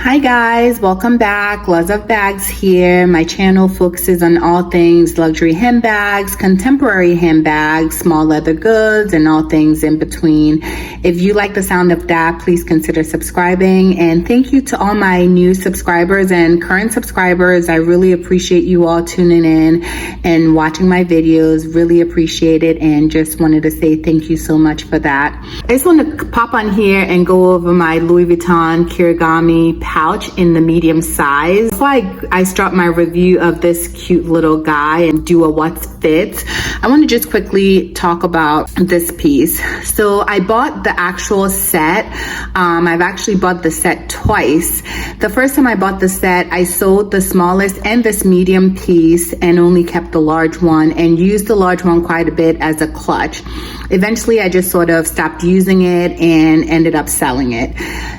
Hi guys, welcome back. Loves of Bags here. My channel focuses on all things luxury handbags, contemporary handbags, small leather goods, and all things in between. If you like the sound of that, please consider subscribing. And thank you to all my new subscribers and current subscribers. I really appreciate you all tuning in and watching my videos. Really appreciate it, and just wanted to say thank you so much for that. I just want to pop on here and go over my Louis Vuitton Kirigami pouch in the medium size. Before I start my review of this cute little guy and do a what's fit, I want to just quickly talk about this piece. So I bought the actual set. I've actually bought the set twice. The first time I bought the set, I sold the smallest and this medium piece and only kept the large one and used the large one quite a bit as a clutch. Eventually, I just sort of stopped using it and ended up selling it.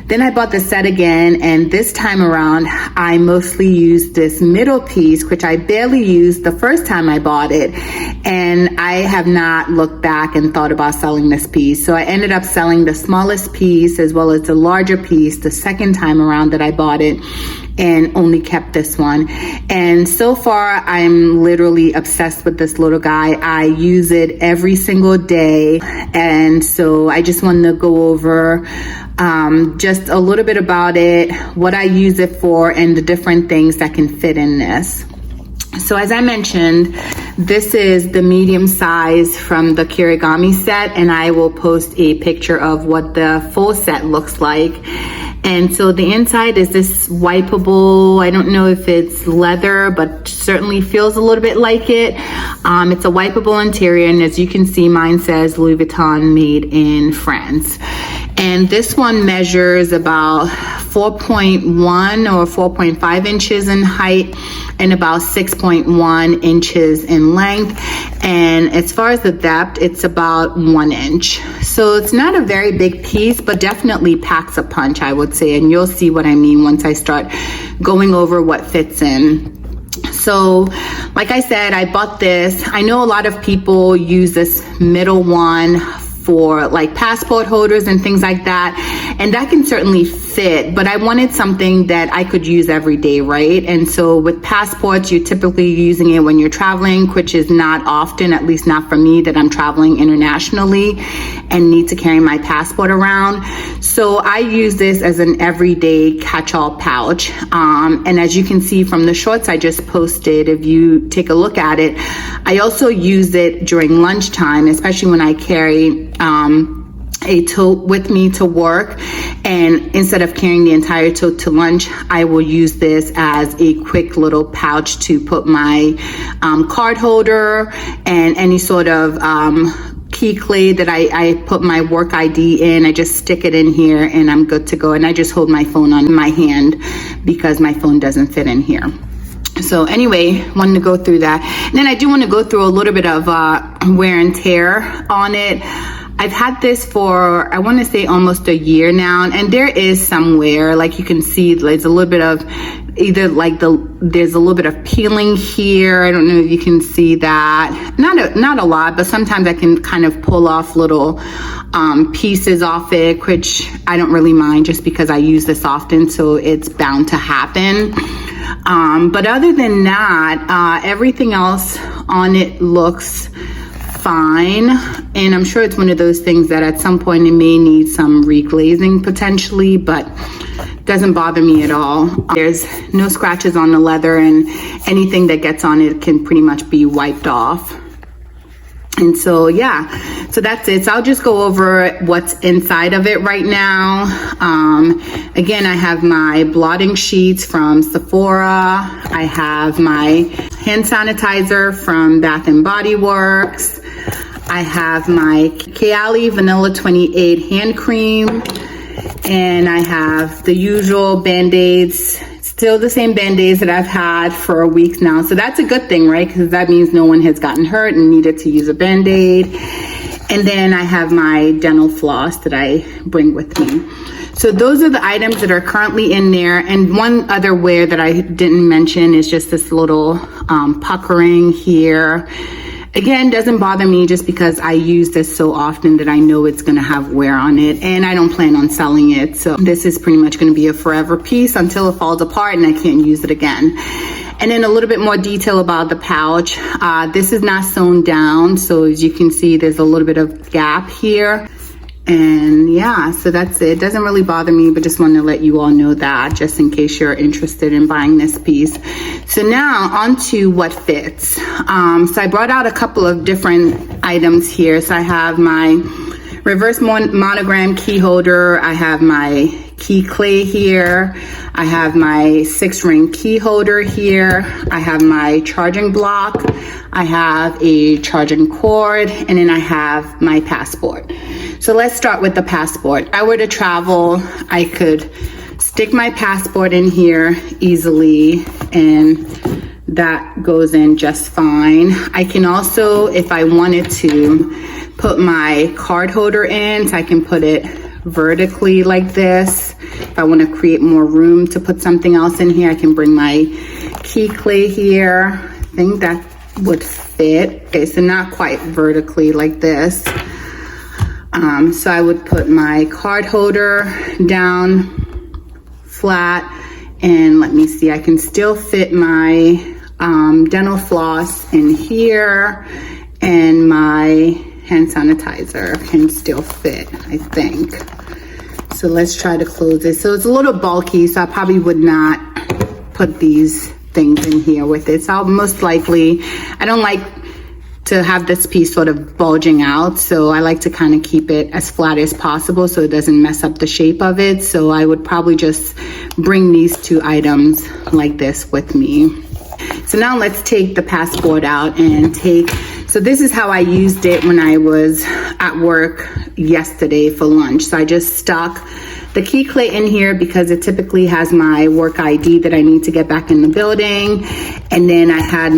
Then I bought the set again, and this time around, I mostly used this middle piece, which I barely used the first time I bought it, and I have not looked back and thought about selling this piece. So I ended up selling the smallest piece as well as the larger piece the second time around that I bought it, and only kept this one. And so far, I'm literally obsessed with this little guy. I use it every single day. And so I just wanted to go over just a little bit about it, what I use it for, and the different things that can fit in this. So as I mentioned, this is the medium size from the Kirigami set, and I will post a picture of what the full set looks like. And so the inside is this wipeable, I don't know if it's leather, but certainly feels a little bit like it. It's a wipeable interior, and as you can see, mine says Louis Vuitton made in France. And this one measures about 4.1 or 4.5 inches in height and about 6.1 inches in length. And as far as the depth, it's about 1 inch. So it's not a very big piece, but definitely packs a punch, I would say. And you'll see what I mean once I start going over what fits in. So like I said, I bought this. I know a lot of people use this middle one for like passport holders and things like that, and that can certainly fit, but I wanted something that I could use every day, right? And so with passports, you're typically using it when you're traveling, which is not often, at least not for me, that I'm traveling internationally and need to carry my passport around. So I use this as an everyday catch-all pouch. And as you can see from the shorts I just posted, if you take a look at it, I also use it during lunchtime, especially when I carry a tote with me to work, and instead of carrying the entire tote to lunch, I will use this as a quick little pouch to put my card holder and any sort of key clay that I put my work ID in. I just stick it in here and I'm good to go. And I just hold my phone on my hand because my phone doesn't fit in here. So anyway, wanted to go through that. And then I do want to go through a little bit of wear and tear on it. I've had this for, I want to say almost a year now, and there is some wear, like you can see there's a little bit of either like there's a little bit of peeling here. I don't know if you can see that. Not a lot, but sometimes I can kind of pull off little pieces off it, which I don't really mind just because I use this often, so it's bound to happen. But other than that, everything else on it looks fine, and I'm sure it's one of those things that at some point it may need some reglazing potentially, but doesn't bother me at all. There's no scratches on the leather, and anything that gets on it can pretty much be wiped off. And so yeah, so that's it. So I'll just go over what's inside of it right now. Again, I have my blotting sheets from Sephora. I have my hand sanitizer from Bath and Body Works. I have my Kayali Vanilla 28 hand cream, and I have the usual Band-Aids, still the same Band-Aids that I've had for weeks now. So that's a good thing, right? Because that means no one has gotten hurt and needed to use a Band-Aid. And then I have my dental floss that I bring with me. So those are the items that are currently in there. And one other wear that I didn't mention is just this little puckering here. Again, doesn't bother me just because I use this so often that I know it's going to have wear on it, and I don't plan on selling it. So this is pretty much going to be a forever piece until it falls apart and I can't use it again. And then a little bit more detail about the pouch. This is not sewn down, so as you can see, there's a little bit of gap here. And yeah, so that's it. It doesn't really bother me, but just want to let you all know that just in case you're interested in buying this piece. So now on to what fits. So I brought out a couple of different items here. So I have my reverse monogram key holder. I have my key clay here. I have my 6-ring key holder here. I have my charging block. I have a charging cord, and then I have my passport. So let's start with the passport. If I were to travel, I could stick my passport in here easily, and that goes in just fine. I can also, if I wanted to, put my card holder in, so I can put it vertically like this. If I want to create more room to put something else in here, I can bring my key clay here. I think that would fit. Okay, so not quite vertically like this. So I would put my card holder down flat, and let me see, I can still fit my dental floss in here, and my hand sanitizer can still fit, I think. So let's try to close it. So it's a little bulky, so I probably would not put these things in here with it. So I'll most likely, I don't like to have this piece sort of bulging out, so I like to kind of keep it as flat as possible so it doesn't mess up the shape of it. So I would probably just bring these two items like this with me. So now let's take the passport out and so this is how I used it when I was at work yesterday for lunch. So I just stuck the key clay in here because it typically has my work ID that I need to get back in the building. And then I had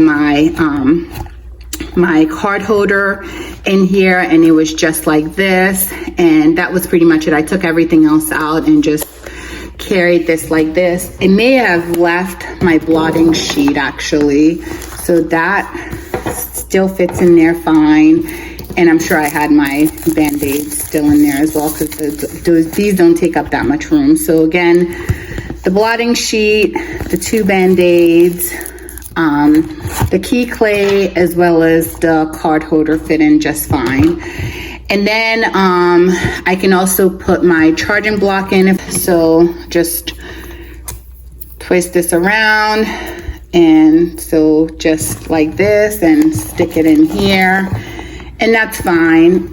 my card holder in here, and it was just like this, and that was pretty much it. I took everything else out and just carried this like this. It may have left my blotting sheet actually, so that still fits in there fine. And I'm sure I had my Band-Aids still in there as well, because these don't take up that much room. So again, the blotting sheet, the 2 Band-Aids, the key clay, as well as the card holder fit in just fine. And then I can also put my charging block in. So just twist this around, and so just like this, and stick it in here, and that's fine.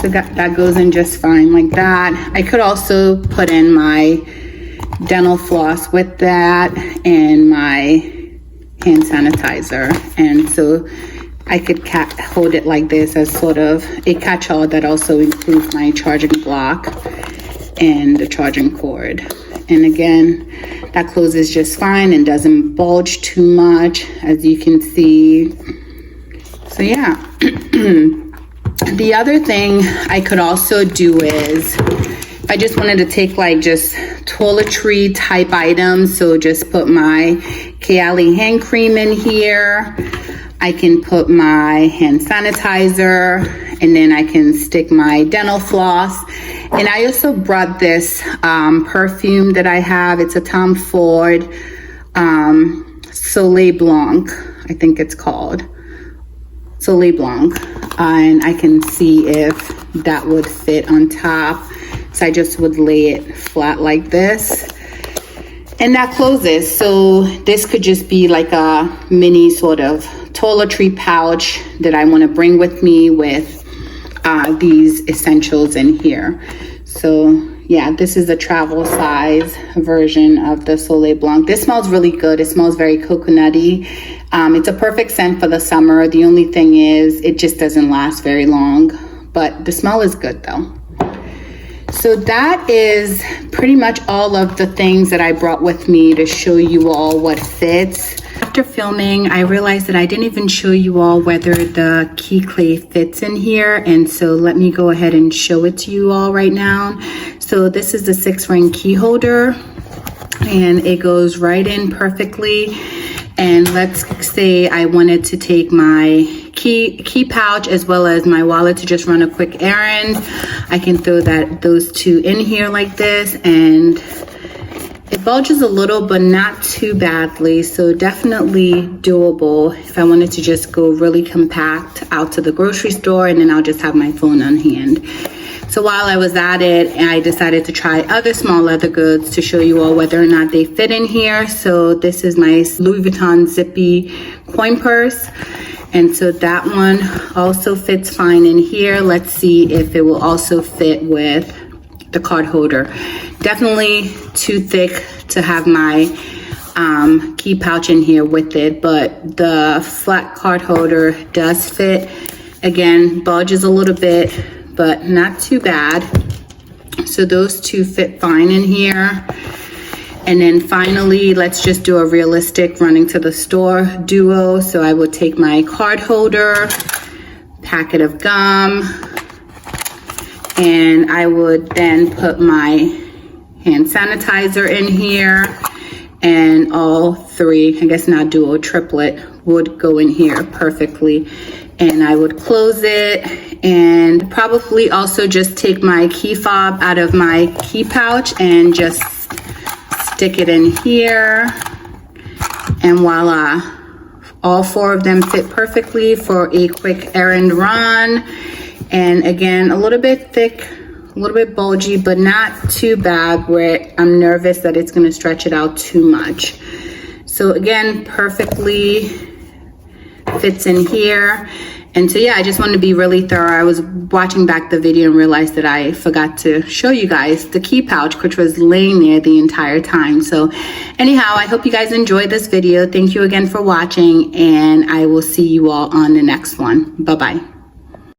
So that goes in just fine like that. I could also put in my dental floss with that and my hand sanitizer, and so I could hold it like this as sort of a catch-all that also includes my charging block and the charging cord. And again, that closes just fine and doesn't bulge too much, as you can see. So yeah. The other thing I could also do is, if I just wanted to take like just toiletry type items, so just put my Kayali hand cream in here. I can put my hand sanitizer, and then I can stick my dental floss. And I also brought this perfume that I have. It's a Tom Ford Soleil Blanc, I think it's called. Soleil Blanc. And I can see if that would fit on top. So I just would lay it flat like this. And that closes. So this could just be like a mini sort of toiletry pouch that I want to bring with me with these essentials in here. So yeah, this is a travel size version of the Soleil Blanc. This smells really good. It smells very coconutty. It's a perfect scent for the summer. The only thing is it just doesn't last very long, but the smell is good though. So that is pretty much all of the things that I brought with me to show you all what fits. After filming, I realized that I didn't even show you all whether the key clay fits in here, and so let me go ahead and show it to you all right now. So this is the 6-ring key holder, and it goes right in perfectly. And let's say I wanted to take my key pouch as well as my wallet to just run a quick errand. I can throw those two in here like this, and it bulges a little, but not too badly. So definitely doable if I wanted to just go really compact out to the grocery store, and then I'll just have my phone on hand. So while I was at it, I decided to try other small leather goods to show you all whether or not they fit in here. So this is my Louis Vuitton zippy coin purse. And so that one also fits fine in here. Let's see if it will also fit with the card holder. Definitely too thick to have my key pouch in here with it, but the flat card holder does fit. Again, bulges a little bit, but not too bad. So those two fit fine in here. And then finally, let's just do a realistic running to the store duo. So I will take my card holder, packet of gum, and I would then put my hand sanitizer in here, and all three, I guess not duo, triplet, would go in here perfectly. And I would close it, and probably also just take my key fob out of my key pouch and just stick it in here, and voila, all four of them fit perfectly for a quick errand run. And again, a little bit thick, a little bit bulgy, but not too bad where I'm nervous that it's going to stretch it out too much. So again, perfectly fits in here. And so yeah, I just wanted to be really thorough. I was watching back the video and realized that I forgot to show you guys the key pouch, which was laying there the entire time. So anyhow, I hope you guys enjoyed this video. Thank you again for watching, and I will see you all on the next one. Bye-bye.